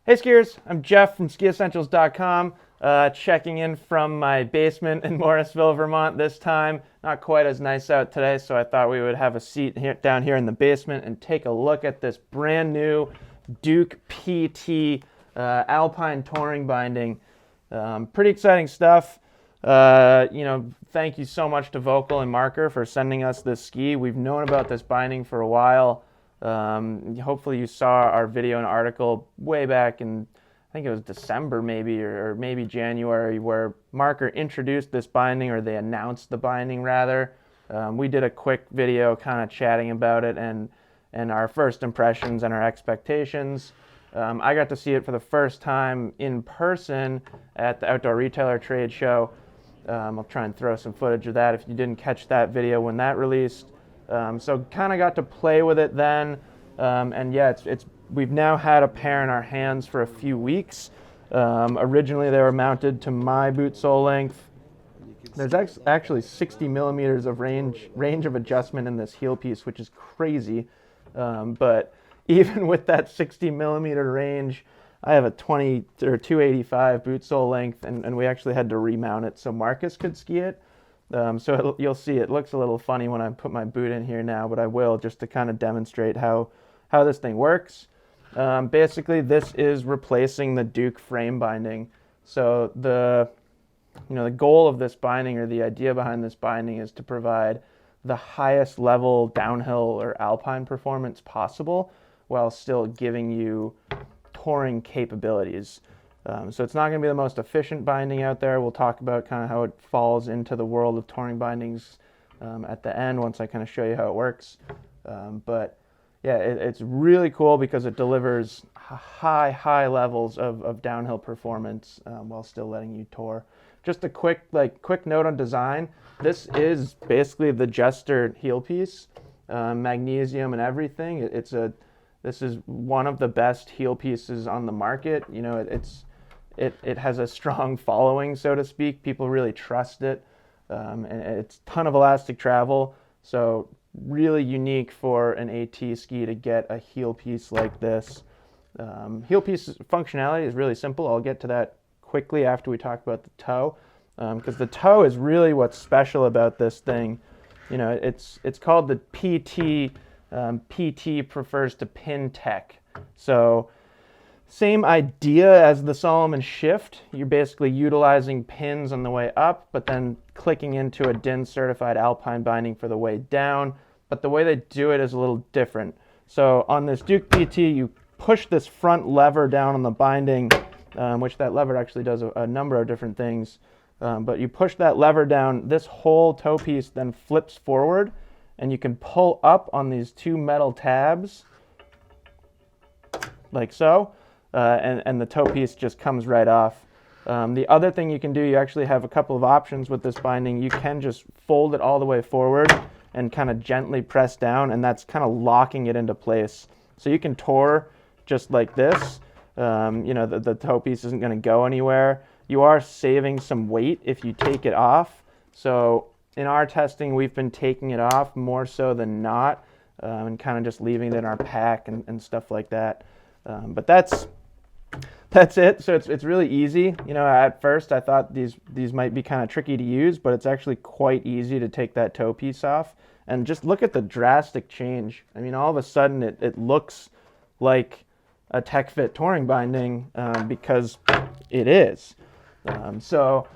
Hey skiers, I'm Jeff from skiessentials.com, checking in from my basement in Morrisville, Vermont this time. Not quite as nice out today, so I thought we would have a seat here, down here in the basement and take a look at this brand new Duke PT Alpine touring binding. Pretty exciting stuff. Thank you so much to Vocal and Marker for sending us this ski. We've known about this binding for a while. Hopefully you saw our video and article way back in, I think it was December maybe, or maybe January, where Marker introduced this binding, or they announced the binding rather. We did a quick video kind of chatting about it and our first impressions and our expectations. I got to see it for the first time in person at the Outdoor Retailer Trade Show. I'll try and throw some footage of that if you didn't catch that video when that released. So kind of got to play with it then, and yeah, we've now had a pair in our hands for a few weeks. Originally they were mounted to my boot sole length. There's actually 60 millimeters of range of adjustment in this heel piece, which is crazy. But even with that 60 millimeter range, I have a 20 or 285 boot sole length, and we actually had to remount it so Marcus could ski it. So you'll see it looks a little funny when I put my boot in here now, but I will, just to kind of demonstrate how this thing works. Basically, this is replacing the Duke frame binding. So the goal of this binding, or the idea behind this binding, is to provide the highest level downhill or alpine performance possible while still giving you touring capabilities. So it's not going to be the most efficient binding out there. We'll talk about kind of how it falls into the world of touring bindings at the end once I kind of show you how it works. But yeah, it's really cool because it delivers high levels of downhill performance while still letting you tour. Just a quick note on design. This is basically the Jester heel piece, magnesium and everything. This is one of the best heel pieces on the market. You know, it has a strong following, so to speak. People really trust it, and it's a ton of elastic travel, so really unique for an AT ski to get a heel piece like this. Heel piece functionality is really simple. I'll get to that quickly after we talk about the toe, because the toe is really what's special about this thing. You know, it's called the PT. PT prefers to pin tech. So same idea as the Solomon Shift. You're basically utilizing pins on the way up, but then clicking into a DIN certified Alpine binding for the way down. But the way they do it is a little different. So on this Duke PT, you push this front lever down on the binding, which that lever actually does a number of different things. But you push that lever down, this whole toe piece then flips forward, and you can pull up on these two metal tabs, like so, and the toe piece just comes right off. The other thing you can do, you actually have a couple of options with this binding. You can just fold it all the way forward and kind of gently press down, and that's kind of locking it into place. So you can tour just like this. The toe piece isn't going to go anywhere. You are saving some weight if you take it off. So in our testing, we've been taking it off more so than not, and kind of just leaving it in our pack and stuff like that. But that's it. So it's really easy. You know, at first I thought these might be kind of tricky to use, but it's actually quite easy to take that toe piece off. And just look at the drastic change. I mean, all of a sudden it looks like a Tech Fit touring binding, because it is. So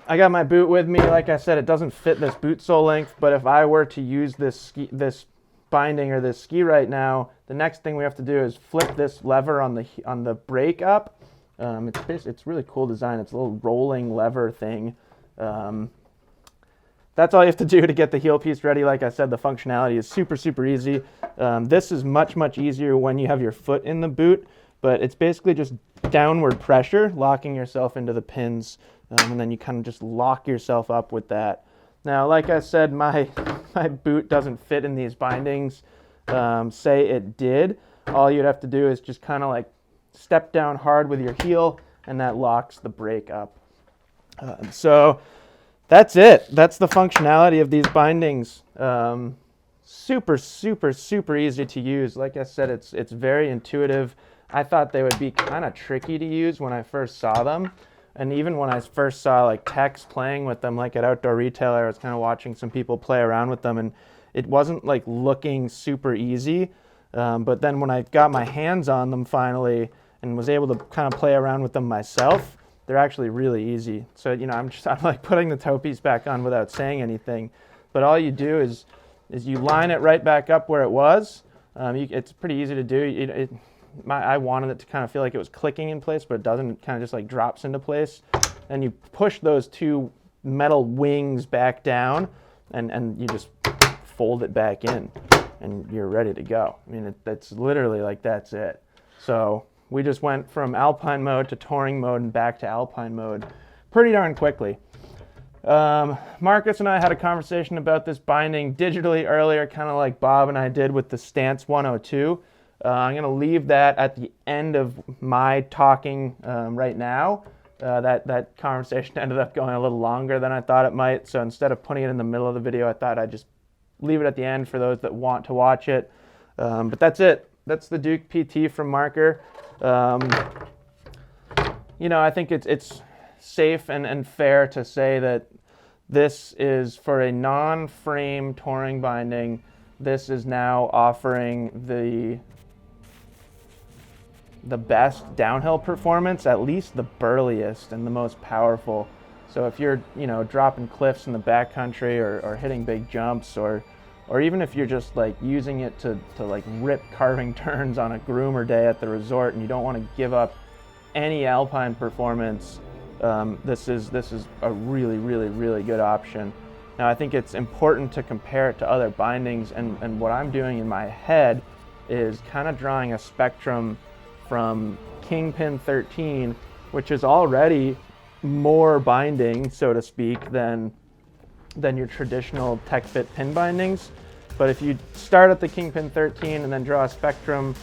I got my boot with me. Like I said, it doesn't fit this boot sole length, but if I were to use this binding or this ski right now, the next thing we have to do is flip this lever on the brake up. It's really cool design. It's a little rolling lever thing. That's all you have to do to get the heel piece ready. Like I said, the functionality is super easy. This is much easier when you have your foot in the boot, but it's basically just downward pressure, locking yourself into the pins, and then you kind of just lock yourself up with that. Now, like I said, my boot doesn't fit in these bindings. Say it did, all you'd have to do is just kind of like step down hard with your heel, and that locks the brake up. So that's it. That's the functionality of these bindings. Super easy to use. Like I said, it's very intuitive. I thought they would be kind of tricky to use when I first saw them. And even when I first saw like techs playing with them, like at Outdoor Retailer, I was kind of watching some people play around with them, and it wasn't like looking super easy. But then when I got my hands on them finally and was able to kind of play around with them myself, they're actually really easy. So, I'm like putting the toe piece back on without saying anything. But all you do is you line it right back up where it was. It's pretty easy to do. I wanted it to kind of feel like it was clicking in place, but it doesn't. It kind of just like drops into place. And you push those two metal wings back down, and you just fold it back in, and you're ready to go. I mean, that's literally like that's it. So we just went from Alpine mode to touring mode and back to Alpine mode pretty darn quickly. Marcus and I had a conversation about this binding digitally earlier, kind of like Bob and I did with the Stance 102. I'm going to leave that at the end of my talking right now. That conversation ended up going a little longer than I thought it might, so instead of putting it in the middle of the video, I thought I'd just leave it at the end for those that want to watch it. But that's it. That's the Duke PT from Marker. I think it's safe and fair to say that this is for a non-frame touring binding. This is now offering the best downhill performance, at least the burliest and the most powerful. So if you're, dropping cliffs in the backcountry or hitting big jumps, or even if you're just like using it to like rip carving turns on a groomer day at the resort and you don't want to give up any Alpine performance, this is a really, really, really good option. Now, I think it's important to compare it to other bindings, and what I'm doing in my head is kind of drawing a spectrum from Kingpin 13, which is already more binding, so to speak, than your traditional TechFit pin bindings. But if you start at the Kingpin 13 and then draw a spectrum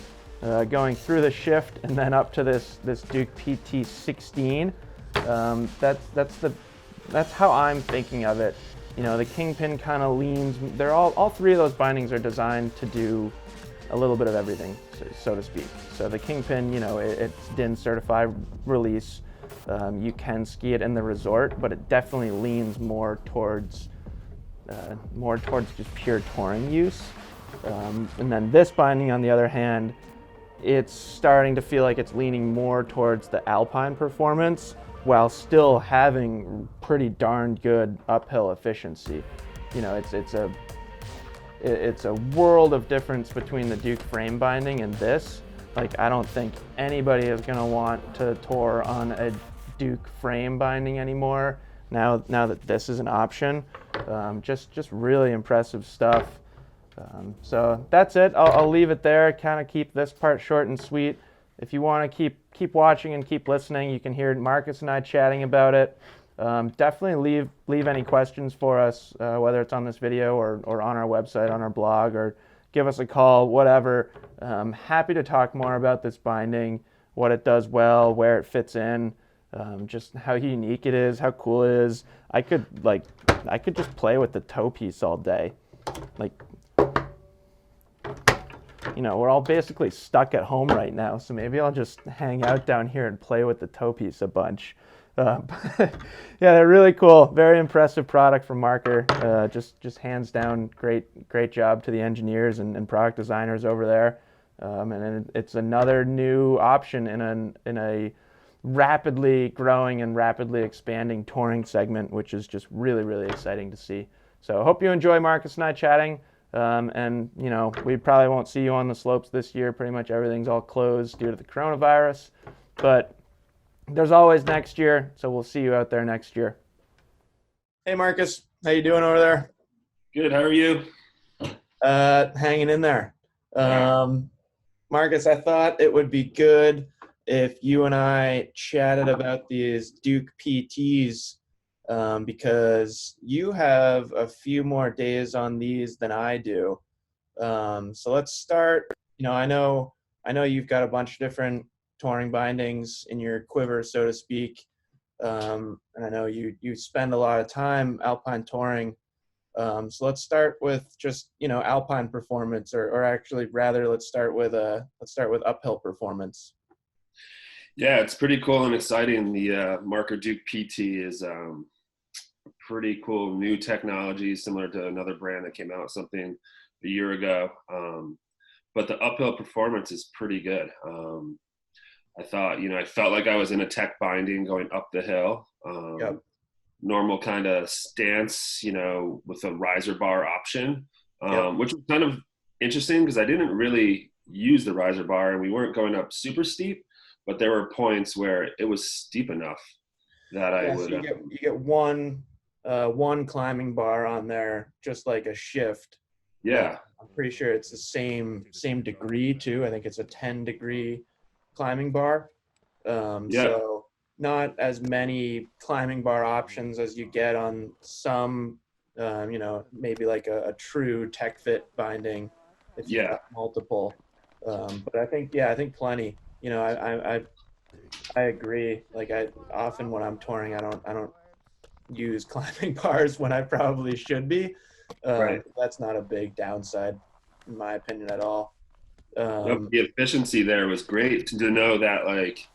going through the shift and then up to this Duke PT 16, that's how I'm thinking of it. The Kingpin kind of leans. They're all three of those bindings are designed to do a little bit of everything, so to speak. So the Kingpin, it's DIN certified release. You can ski it in the resort, but it definitely leans more towards just pure touring use. And then this binding, on the other hand, it's starting to feel like it's leaning more towards the Alpine performance while still having pretty darn good uphill efficiency. It's a world of difference between the Duke frame binding and this. Like, I don't think anybody is going to want to tour on a Duke frame binding anymore now that this is an option. Just really impressive stuff. So that's it. I'll leave it there. Kind of keep this part short and sweet. If you want to keep watching and keep listening, you can hear Marcus and I chatting about it. Definitely leave any questions for us, whether it's on this video or on our website, on our blog, or give us a call, whatever. Happy to talk more about this binding, what it does well, where it fits in, just how unique it is, how cool it is. I could just play with the toe piece all day. We're all basically stuck at home right now, so maybe I'll just hang out down here and play with the toe piece a bunch. Yeah, they're really cool. Very impressive product from Marker. Just hands down, great job to the engineers and product designers over there. And it's another new option in a rapidly growing and rapidly expanding touring segment, which is just really, really exciting to see. So I hope you enjoy Marcus and I chatting. And we probably won't see you on the slopes this year. Pretty much everything's all closed due to the coronavirus, but there's always next year, so we'll see you out there next year. Hey, Marcus, how you doing over there? Good. How are you? Hanging in there. Marcus, I thought it would be good if you and I chatted about these Duke PTs, because you have a few more days on these than I do. So let's start. I know you've got a bunch of different touring bindings in your quiver, so to speak. And I know you spend a lot of time Alpine touring. So let's start with just Alpine performance, or actually rather, let's start with uphill performance. Yeah, it's pretty cool and exciting. The Marker Duke PT is pretty cool new technology, similar to another brand that came out something a year ago. But the uphill performance is pretty good. I thought, I felt like I was in a tech binding going up the hill. Yep. Normal kind of stance, with a riser bar option, Yep. which was kind of interesting because I didn't really use the riser bar and we weren't going up super steep, but there were points where it was steep enough that I Yeah. So would, you get one climbing bar on there, just like a shift. yeah, I'm pretty sure it's the same degree too. I think it's a 10-degree climbing bar. yeah, So not as many climbing bar options as you get on some, maybe like a true tech fit binding if you've yeah, got multiple. But I think plenty. I agree. Like I often when I'm touring, I don't use climbing bars when I probably should be. right. That's not a big downside, in my opinion, at all. Nope, Um, the efficiency there was great to know that like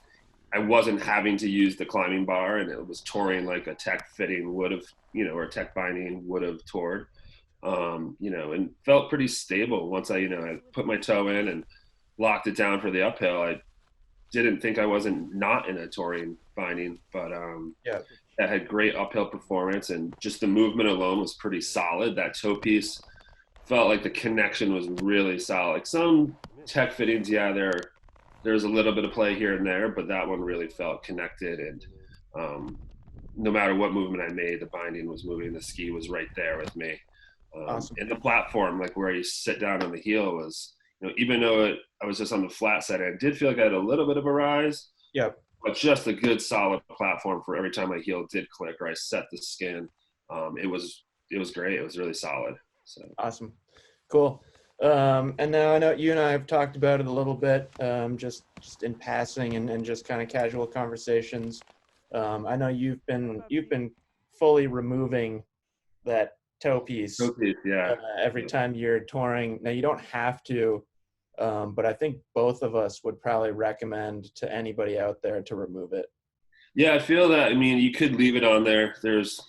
I wasn't having to use the climbing bar and it was touring like a tech fitting would have, or a tech binding would have toured. And felt pretty stable once I put my toe in and locked it down for the uphill. I didn't think I wasn't not in a touring binding, but yeah, that had great uphill performance and just the movement alone was pretty solid. That toe piece felt like the connection was really solid. Like some tech fittings, yeah, there's a little bit of play here and there, but that one really felt connected. And um, no matter what movement I made, the binding was moving. The ski was right there with me. awesome. And the platform, like where you sit down on the heel, was even though I was just on the flat side, I did feel like I had a little bit of a rise, Yeah, but just a good solid platform for every time my heel did click or I set the skin. It was great. It was really solid. So awesome. Cool. And now I know you and I have talked about it a little bit, just in passing and just kind of casual conversations. I know you've been fully removing that toe piece yeah, every time you're touring. Now you don't have to, but I think both of us would probably recommend to anybody out there to remove it. yeah. I feel that. I mean, you could leave it on there. There's,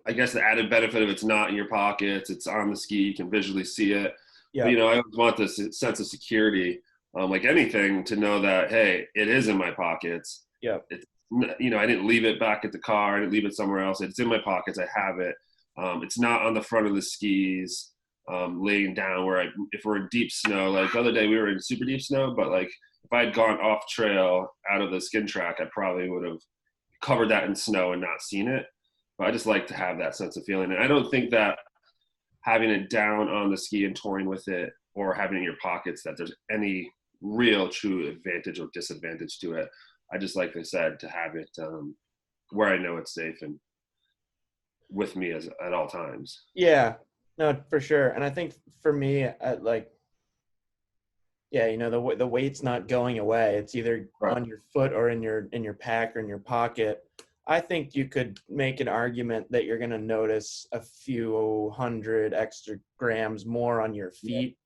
I guess, the added benefit of it's not in your pockets. It's on the ski. You can visually see it. But Yeah, I always want this sense of security, like anything, to know that hey, it is in my pockets. yeah, It's I didn't leave it back at the car. I didn't leave it somewhere else. It's in my pockets. I have it. It's not on the front of the skis, laying down where if we're in deep snow. Like the other day, we were in super deep snow, but like if I had gone off trail out of the skin track, I probably would have covered that in snow and not seen it. But I just like to have that sense of feeling. And I don't think that having it down on the ski and touring with it or having it in your pockets that there's any real true advantage or disadvantage to it. I just, like I said, to have it where I know it's safe and with me at all times. yeah. No, for sure. And I think for me, like, yeah, the weight's not going away. It's either Right. on your foot or in your pack or in your pocket. I think you could make an argument that you're going to notice a few hundred extra grams more on your Yeah. feet,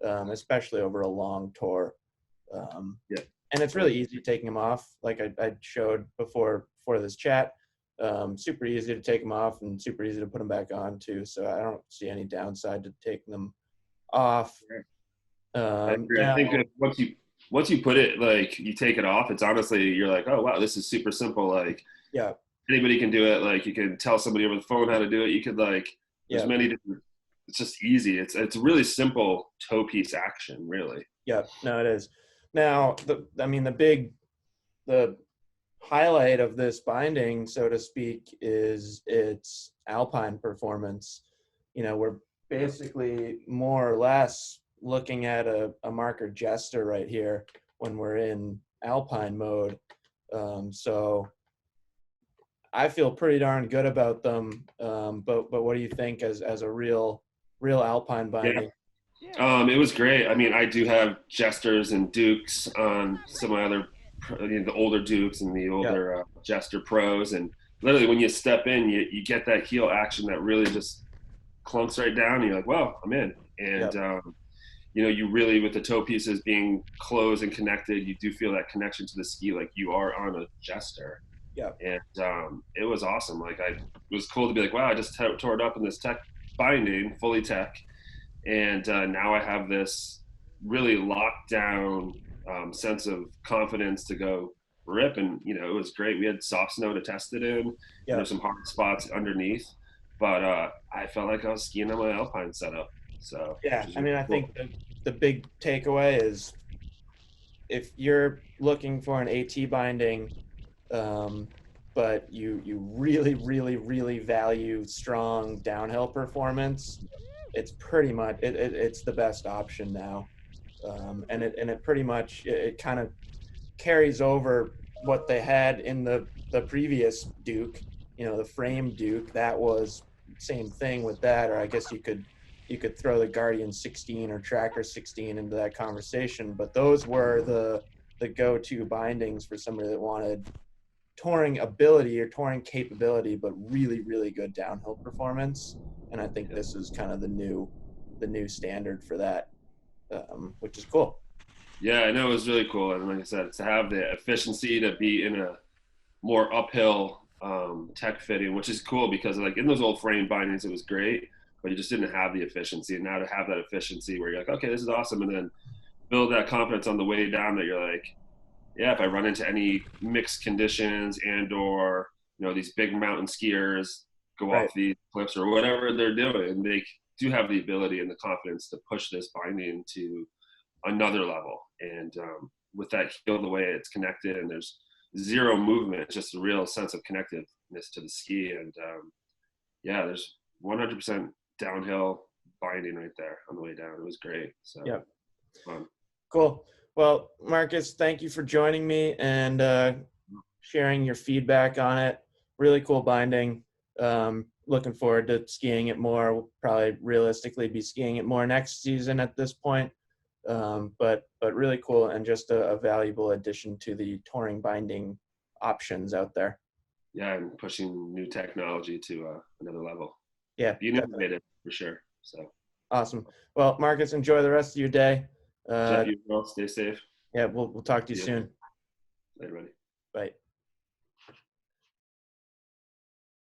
especially over a long tour. Um, Yeah. and it's really easy taking them off, like I showed before this chat. Super easy to take them off and super easy to put them back on too. So I don't see any downside to taking them off. I agree. I Now, think that once you put it, like you take it off, it's honestly you're like, oh wow, this is super simple. Like yeah, anybody can do it. Like you can tell somebody over the phone how to do it. You could like there's yeah, many different. It's just easy. It's really simple toe piece action, really. yeah. No, it is. Now, the highlight of this binding, so to speak, is its Alpine performance. We're basically more or less looking at a marker jester right here when we're in Alpine mode. So I feel pretty darn good about them. But what do you think as a real Alpine Yeah. binding? It was great. I mean, I do have Jesters and Dukes on some of my other, the older Dukes and the Yeah, older Jester Pros, and literally when you step in, you get that heel action that really just clunks right down. And you're like, well, I'm in. And, Yep. you really, with the toe pieces being closed and connected, you do feel that connection to the ski like you are on a jester. Yep. And it was awesome. Like, it was cool to be like, wow, I just tore it up in this tech binding, fully tech. And now I have this really locked down sense of confidence to go rip. And it was great. We had soft snow to test it in, and there's Yep. some hard spots underneath, but I felt like I was skiing on my Alpine setup, so which Yeah. is I really mean, I cool. think the big takeaway is if you're looking for an AT binding, um, but you really, really, really value strong downhill performance, it's pretty much it's the best option now. And it pretty much it kind of carries over what they had in the previous Duke, the frame Duke. That was same thing with that, or I guess you could throw the Guardian 16 or Tracker 16 into that conversation. But those were the go-to bindings for somebody that wanted touring ability or touring capability, but really, really good downhill performance. And I think Yeah. this is kind of the new standard for that, which is cool. Yeah, I know it was really cool, and like I said, to have the efficiency to be in a more uphill tech fitting, which is cool because like in those old frame bindings, it was great, but you just didn't have the efficiency. And now to have that efficiency where you're like, okay, this is awesome, and then build that confidence on the way down that you're like, yeah, if I run into any mixed conditions and or these big mountain skiers go Right. off these cliffs or whatever they're doing, they do have the ability and the confidence to push this binding to another level. And with that heel, the way it's connected and there's zero movement, it's just a real sense of connectiveness to the ski. And yeah, there's 100% downhill binding right there on the way down. It was great. So Yep. fun. Cool. Well, Marcus, thank you for joining me and sharing your feedback on it. Really cool binding. Looking forward to skiing it more. We'll probably realistically be skiing it more next season at this point. But really cool and just a valuable addition to the touring binding options out there. Yeah, and pushing new technology to another level. Yeah, Being definitely. innovative for sure. So, Awesome. Well, Marcus, enjoy the rest of your day. Jeff, Uh, you well, stay safe. yeah, we'll talk to you Yeah, soon. everybody. Bye.